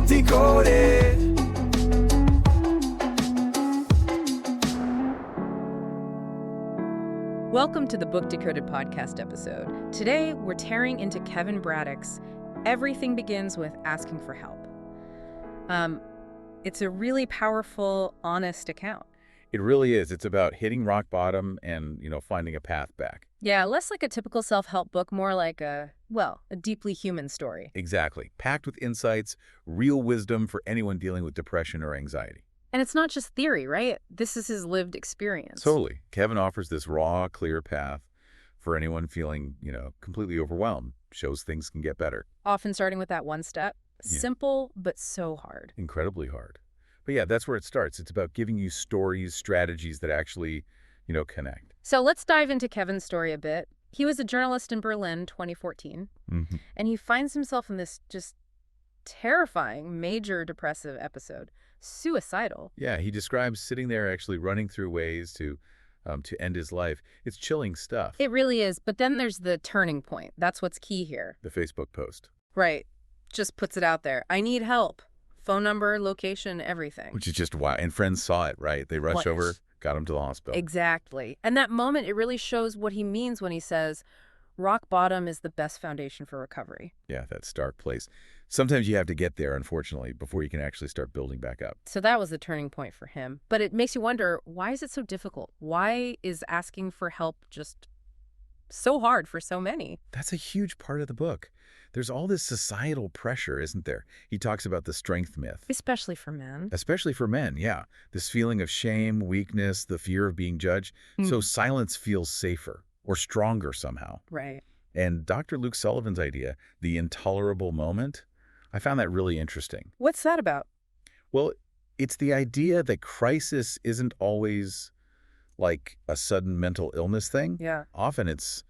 Decoded. Welcome to the Book Decoded podcast episode. Today, we're tearing into Kevin Braddock's Everything Begins with Asking for Help. It's a really powerful, honest account. It really is. It's about hitting rock bottom and, finding a path back. Yeah, less like a typical self-help book, more like a deeply human story. Exactly. Packed with insights, real wisdom for anyone dealing with depression or anxiety. And it's not just theory, right? This is his lived experience. Totally. Kevin offers this raw, clear path for anyone feeling, completely overwhelmed. Shows things can get better. Often starting with that one step. Yeah. Simple, but so hard. Incredibly hard. But yeah, that's where it starts. It's about giving you stories, strategies that actually, connect. So let's dive into Kevin's story a bit. He was a journalist in Berlin, 2014, and he finds himself in this just terrifying, major depressive episode. Suicidal. Yeah, he describes sitting there actually running through ways to end his life. It's chilling stuff. It really is. But then there's the turning point. That's what's key here. The Facebook post. Right. Just puts it out there. I need help. Phone number, location, everything. Which is just wow. And friends saw it, right? They rushed over, got him to the hospital. Exactly. And that moment, it really shows what he means when he says, rock bottom is the best foundation for recovery. Yeah, that stark place. Sometimes you have to get there, unfortunately, before you can actually start building back up. So that was the turning point for him. But it makes you wonder, why is it so difficult? Why is asking for help just so hard for so many? That's a huge part of the book. There's all this societal pressure, isn't there? He talks about the strength myth. Especially for men. Especially for men, yeah. This feeling of shame, weakness, the fear of being judged. So silence feels safer or stronger somehow. Right. And Dr. Luke Sullivan's idea, the intolerable moment, I found that really interesting. What's that about? Well, it's the idea that crisis isn't always like a sudden mental illness thing. Yeah. Often it's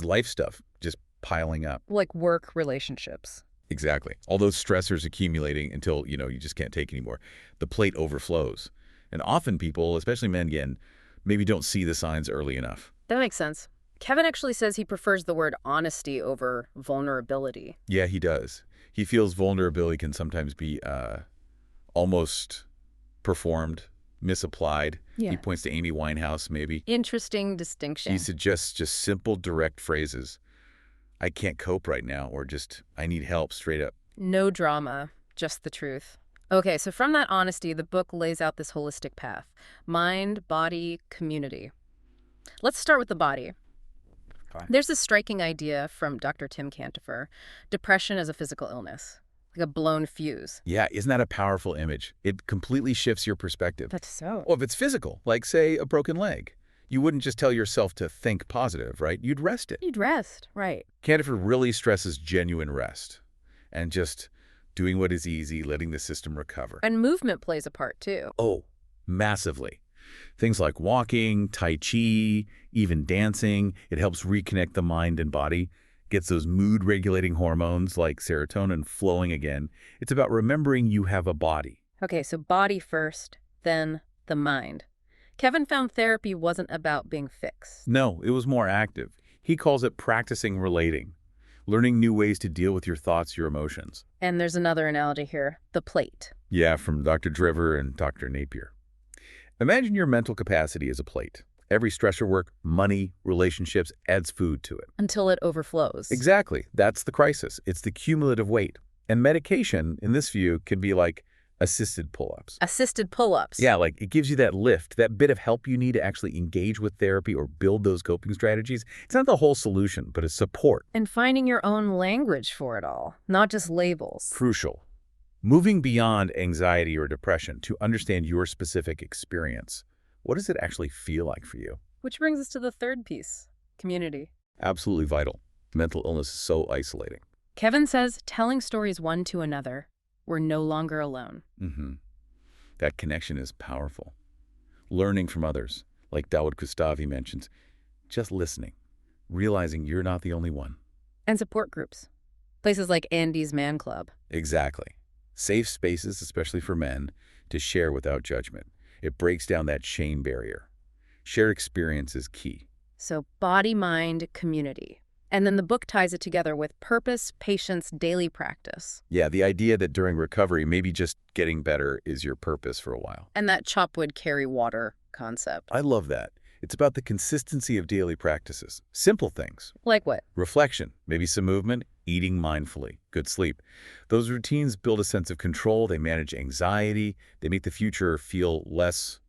life stuff just piling up. Like work relationships. Exactly. All those stressors accumulating until, you just can't take anymore. The plate overflows. And often people, especially men again, maybe don't see the signs early enough. That makes sense. Kevin actually says he prefers the word honesty over vulnerability. Yeah, he does. He feels vulnerability can sometimes be almost performed, misapplied. Yeah. He points to Amy Winehouse, maybe. Interesting distinction. He suggests just simple, direct phrases. I can't cope right now, or just, I need help, straight up. No drama, just the truth. Okay, so from that honesty, the book lays out this holistic path. Mind, body, community. Let's start with the body. There's this striking idea from Dr. Tim Cantifer, depression as a physical illness, like a blown fuse. Yeah, isn't that a powerful image? It completely shifts your perspective. That's so. Well, if it's physical, like, say, a broken leg, you wouldn't just tell yourself to think positive, right? You'd rest it. You'd rest, right. Cantifer really stresses genuine rest and just doing what is easy, letting the system recover. And movement plays a part, too. Oh, massively. Things like walking, Tai Chi, even dancing. It helps reconnect the mind and body, gets those mood-regulating hormones like serotonin flowing again. It's about remembering you have a body. Okay, so body first, then the mind. Kevin found therapy wasn't about being fixed. No, it was more active. He calls it practicing relating, learning new ways to deal with your thoughts, your emotions. And there's another analogy here, the plate. Yeah, from Dr. Driver and Dr. Napier. Imagine your mental capacity as a plate. Every stressor work, money, relationships adds food to it. Until it overflows. Exactly. That's the crisis. It's the cumulative weight. And medication, in this view, can be like assisted pull-ups. Assisted pull-ups. Yeah, like it gives you that lift, that bit of help you need to actually engage with therapy or build those coping strategies. It's not the whole solution, but it's support. And finding your own language for it all, not just labels. Crucial. Moving beyond anxiety or depression to understand your specific experience. What does it actually feel like for you? Which brings us to the third piece, community. Absolutely vital. Mental illness is so isolating. Kevin says telling stories one to another, we're no longer alone. That connection is powerful. Learning from others, like Dawood Kustavi mentions, just listening, realizing you're not the only one. And support groups. Places like Andy's Man Club. Exactly. Safe spaces, especially for men, to share without judgment. It breaks down that shame barrier. Shared experience is key. So body, mind, community. And then the book ties it together with purpose, patience, daily practice. Yeah, the idea that during recovery, maybe just getting better is your purpose for a while. And that chop wood, carry water concept. I love that. It's about the consistency of daily practices. Simple things. Like what? Reflection, maybe some movement, eating mindfully, good sleep. Those routines build a sense of control. They manage anxiety. They make the future feel less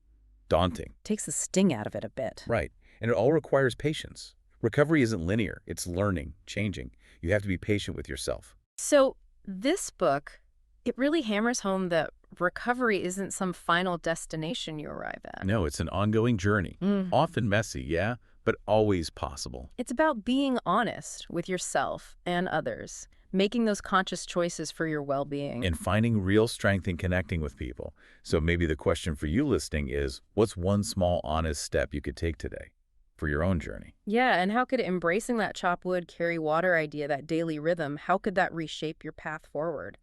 daunting. Takes the sting out of it a bit. Right. And it all requires patience. Recovery isn't linear. It's learning, changing. You have to be patient with yourself. So this book, it really hammers home that recovery isn't some final destination you arrive at. No, it's an ongoing journey. Often messy, yeah, but always possible. It's about being honest with yourself and others, making those conscious choices for your well-being. And finding real strength in connecting with people. So maybe the question for you listening is, what's one small, honest step you could take today for your own journey? Yeah, and how could embracing that chop wood, carry water idea, that daily rhythm, how could that reshape your path forward?